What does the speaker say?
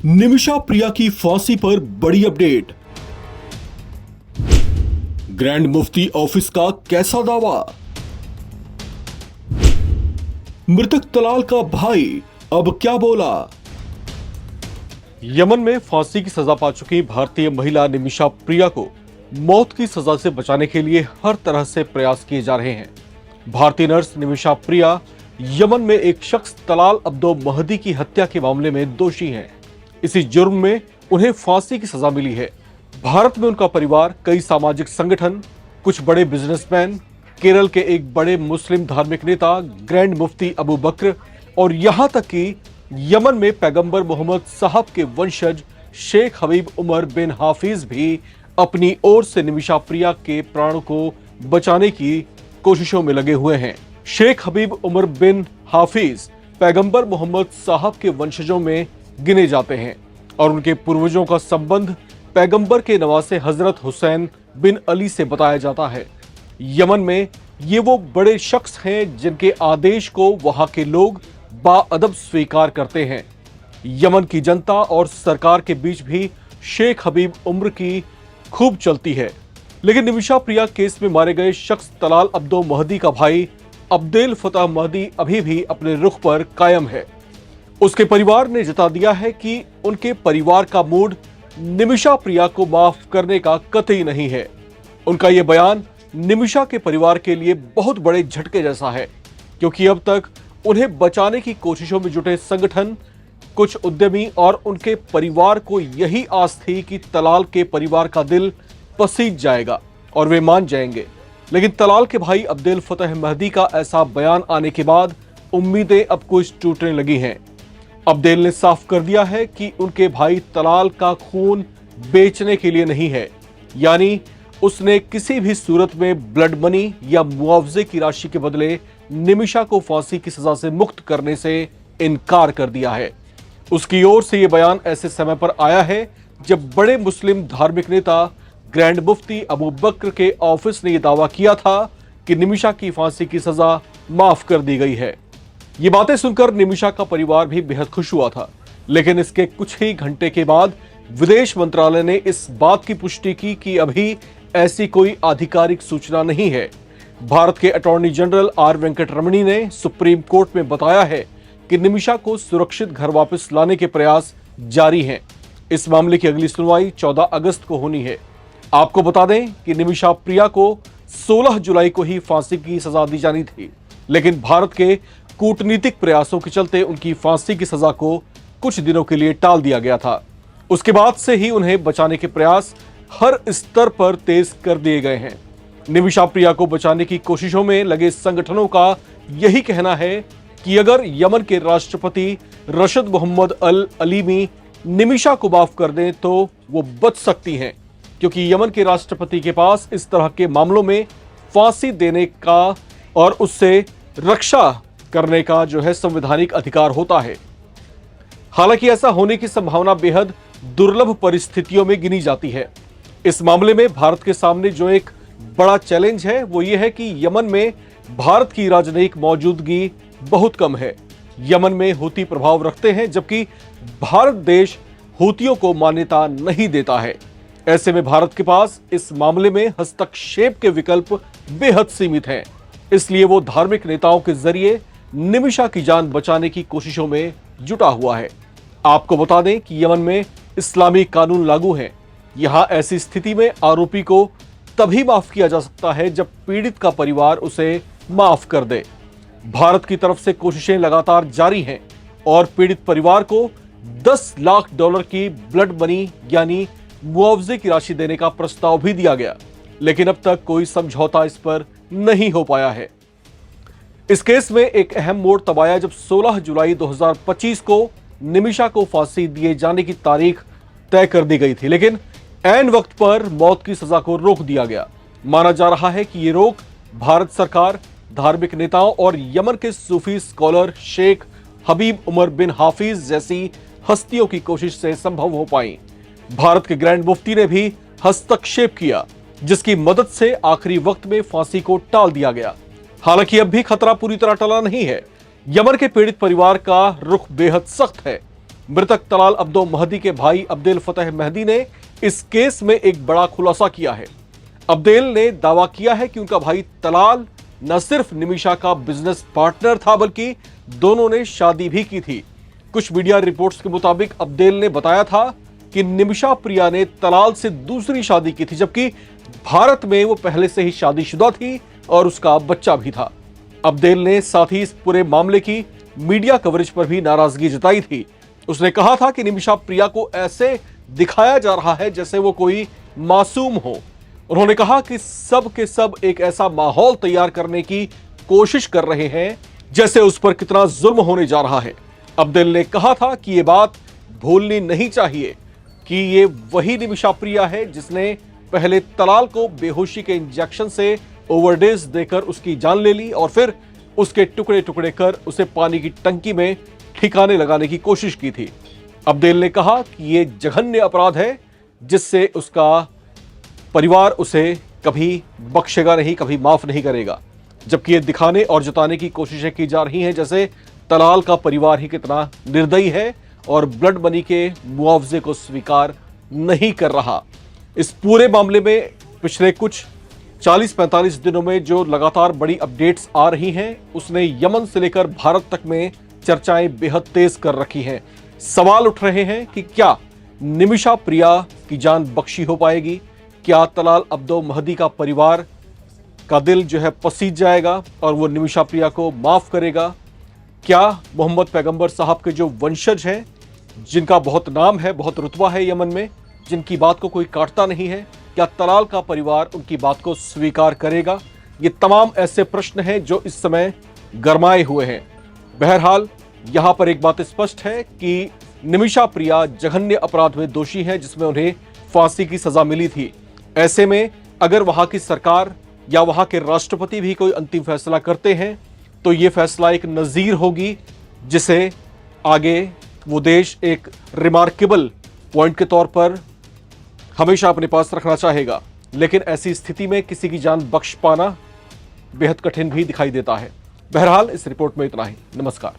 निमिषा प्रिया की फांसी पर बड़ी अपडेट। ग्रैंड मुफ्ती ऑफिस का कैसा दावा। मृतक तलाल का भाई अब क्या बोला। यमन में फांसी की सजा पा चुकी भारतीय महिला निमिषा प्रिया को मौत की सजा से बचाने के लिए हर तरह से प्रयास किए जा रहे हैं। भारतीय नर्स निमिषा प्रिया यमन में एक शख्स तलाल अब्दो महदी की हत्या के मामले में दोषी हैं। इसी जुर्म में उन्हें फांसी की सजा मिली है। भारत में उनका परिवार, कई सामाजिक संगठन, कुछ बड़े बिजनेसमैन, केरल के एक बड़े मुस्लिम धार्मिक नेता ग्रैंड मुफ्ती अबू बकर और यहां तक कि यमन में पैगंबर मोहम्मद साहब के वंशज शेख हबीब उमर बिन हाफिज भी अपनी ओर से निमिषा प्रिया के प्राणों को बचाने की कोशिशों में लगे हुए हैं। शेख हबीब उमर बिन हाफिज पैगंबर मोहम्मद साहब के वंशजों में गिने जाते हैं और उनके पूर्वजों का संबंध पैगंबर के नवासे हजरत हुसैन बिन अली से बताया जाता है। यमन में ये वो बड़े शख्स हैं जिनके आदेश को वहां के लोग बाअदब स्वीकार करते हैं। यमन की जनता और सरकार के बीच भी शेख हबीब उम्र की खूब चलती है। लेकिन निमिषा प्रिया केस में मारे गए शख्स तलाल अब्दो महदी का भाई अब्देल फतह महदी अभी भी अपने रुख पर कायम है। उसके परिवार ने जता दिया है कि उनके परिवार का मूड निमिषा प्रिया को माफ करने का कतई नहीं है। उनका यह बयान निमिषा के परिवार के लिए बहुत बड़े झटके जैसा है, क्योंकि अब तक उन्हें बचाने की कोशिशों में जुटे संगठन, कुछ उद्यमी और उनके परिवार को यही आस थी कि तलाल के परिवार का दिल पसीज जाएगा और वे मान जाएंगे। लेकिन तलाल के भाई अब्देल फतह महदी का ऐसा बयान आने के बाद उम्मीदें अब कुछ टूटने लगी हैं। अब्देल ने साफ कर दिया है कि उनके भाई तलाल का खून बेचने के लिए नहीं है, यानी उसने किसी भी सूरत में ब्लड मनी या मुआवजे की राशि के बदले निमिषा को फांसी की सजा से मुक्त करने से इनकार कर दिया है। उसकी ओर से यह बयान ऐसे समय पर आया है जब बड़े मुस्लिम धार्मिक नेता ग्रैंड मुफ्ती अबू बकर के ऑफिस ने यह दावा किया था कि निमिषा की फांसी की सजा माफ कर दी गई है। ये बातें सुनकर निमिषा का परिवार भी बेहद खुश हुआ था, लेकिन इसके कुछ ही घंटे के बाद विदेश मंत्रालय ने इस बात की पुष्टि की कि अभी ऐसी कोई आधिकारिक सूचना नहीं है। भारत के अटॉर्नी जनरल आर वेंकट रमणी ने सुप्रीम कोर्ट में बताया है कि निमिषा को सुरक्षित घर वापस लाने के प्रयास जारी हैं। इस मामले की अगली सुनवाई 14 अगस्त को होनी है। आपको बता दें कि निमिषा प्रिया को 16 जुलाई को ही फांसी की सजा दी जानी थी, लेकिन भारत के कूटनीतिक प्रयासों के चलते उनकी फांसी की सजा को कुछ दिनों के लिए टाल दिया गया था। उसके बाद से ही उन्हें बचाने के प्रयास हर स्तर पर तेज कर दिए गए हैं। निमिषा प्रिया को बचाने की कोशिशों में लगे संगठनों का यही कहना है कि अगर यमन के राष्ट्रपति रशद मोहम्मद अल अलीमी निमिषा को माफ कर दें तो वो बच सकती हैं, क्योंकि यमन के राष्ट्रपति के पास इस तरह के मामलों में फांसी देने का और उससे रक्षा करने का संवैधानिक अधिकार होता है। हालांकि ऐसा होने की संभावना बेहद दुर्लभ परिस्थितियों में गिनी जाती है। इस मामले में भारत के सामने जो एक बड़ा चैलेंज है वो ये है कि यमन में भारत की राजनयिक मौजूदगी बहुत कम है। यमन में हूती प्रभाव रखते हैं, जबकि भारत देश हूतियों को मान्यता नहीं देता है। ऐसे में भारत के पास इस मामले में हस्तक्षेप के विकल्प बेहद सीमित हैं। इसलिए वो धार्मिक नेताओं के जरिए निमिषा की जान बचाने की कोशिशों में जुटा हुआ है। आपको बता दें कि यमन में इस्लामी कानून लागू हैं। यहां ऐसी स्थिति में आरोपी को तभी माफ किया जा सकता है जब पीड़ित का परिवार उसे माफ कर दे। भारत की तरफ से कोशिशें लगातार जारी हैं और पीड़ित परिवार को $10 लाख की ब्लड मनी यानी मुआवजे की राशि देने का प्रस्ताव भी दिया गया, लेकिन अब तक कोई समझौता इस पर नहीं हो पाया है। इस केस में एक अहम मोड़ तब आया जब 16 जुलाई 2025 को निमिषा को फांसी दिए जाने की तारीख तय कर दी गई थी, लेकिन ऐन वक्त पर मौत की सजा को रोक दिया गया। माना जा रहा है कि ये रोक भारत सरकार, धार्मिक नेताओं और यमन के सूफी स्कॉलर शेख हबीब उमर बिन हाफिज जैसी हस्तियों की कोशिश से संभव हो पाई। भारत के ग्रैंड मुफ्ती ने भी हस्तक्षेप किया, जिसकी मदद से आखिरी वक्त में फांसी को टाल दिया गया। हालांकि अब भी खतरा पूरी तरह टला नहीं है। यमन के पीड़ित परिवार का रुख बेहद सख्त है। मृतक तलाल अब्दो महदी के भाई अब्देल फतेह महदी ने इस केस में एक बड़ा खुलासा किया है। अब्देल ने दावा किया है कि उनका भाई तलाल न सिर्फ निमिषा का बिजनेस पार्टनर था बल्कि दोनों ने शादी भी की थी। कुछ मीडिया रिपोर्ट्स के मुताबिक अब्देल ने बताया था कि निमिषा प्रिया ने तलाल से दूसरी शादी की थी, जबकि भारत में वो पहले से ही शादीशुदा थी और उसका बच्चा भी था। अब्देल ने साथ ही इस पूरे मामले की मीडिया कवरेज पर भी नाराजगी जताई थी। उसने कहा था कि निमिषा प्रिया को ऐसे दिखाया जा रहा है जैसे वो कोई मासूम हो। उन्होंने कहा कि सब के सब एक ऐसा माहौल तैयार करने की कोशिश कर रहे हैं जैसे उस पर कितना जुल्म होने जा रहा है। अब्देल ने कहा था कि ये बात भूलनी नहीं चाहिए कि ये वही निमिषा प्रिया है जिसने पहले तलाल को बेहोशी के इंजेक्शन से ओवरडोज देकर उसकी जान ले ली और फिर उसके टुकड़े टुकड़े कर उसे पानी की टंकी में ठिकाने लगाने की कोशिश की थी। अब्देल ने कहा कि यह जघन्य अपराध है जिससे उसका परिवार उसे कभी बख्शेगा नहीं, कभी माफ नहीं करेगा। जबकि ये दिखाने और जताने की कोशिशें की जा रही हैं जैसे तलाल का परिवार ही कितना निर्दयी है और ब्लड मनी के मुआवजे को स्वीकार नहीं कर रहा। इस पूरे मामले में पिछले कुछ 40-45 दिनों में जो लगातार बड़ी अपडेट्स आ रही हैं उसने यमन से लेकर भारत तक में चर्चाएं बेहद तेज कर रखी हैं। सवाल उठ रहे हैं कि क्या निमिषा प्रिया की जान बख्शी हो पाएगी? क्या तलाल अब्दो महदी का परिवार का दिल जो है पसीज जाएगा और वो निमिषा प्रिया को माफ करेगा? क्या मोहम्मद पैगंबर साहब के जो वंशज हैं, जिनका बहुत नाम है, बहुत रुतबा है यमन में, जिनकी बात को कोई काटता नहीं है, क्या तलाल का परिवार उनकी बात को स्वीकार करेगा? ये तमाम ऐसे प्रश्न हैं जो इस समय गरमाए हुए हैं। बहरहाल यहां पर एक बात स्पष्ट है कि निमिषा प्रिया जघन्य अपराध में दोषी है जिसमें उन्हें फांसी की सजा मिली थी। ऐसे में अगर वहां की सरकार या वहां के राष्ट्रपति भी कोई अंतिम फैसला करते हैं तो ये फैसला एक नजीर होगी जिसे आगे वो देश एक रिमार्केबल पॉइंट के तौर पर हमेशा अपने पास रखना चाहेगा। लेकिन ऐसी स्थिति में किसी की जान बख्श पाना बेहद कठिन भी दिखाई देता है। बहरहाल इस रिपोर्ट में इतना ही। नमस्कार।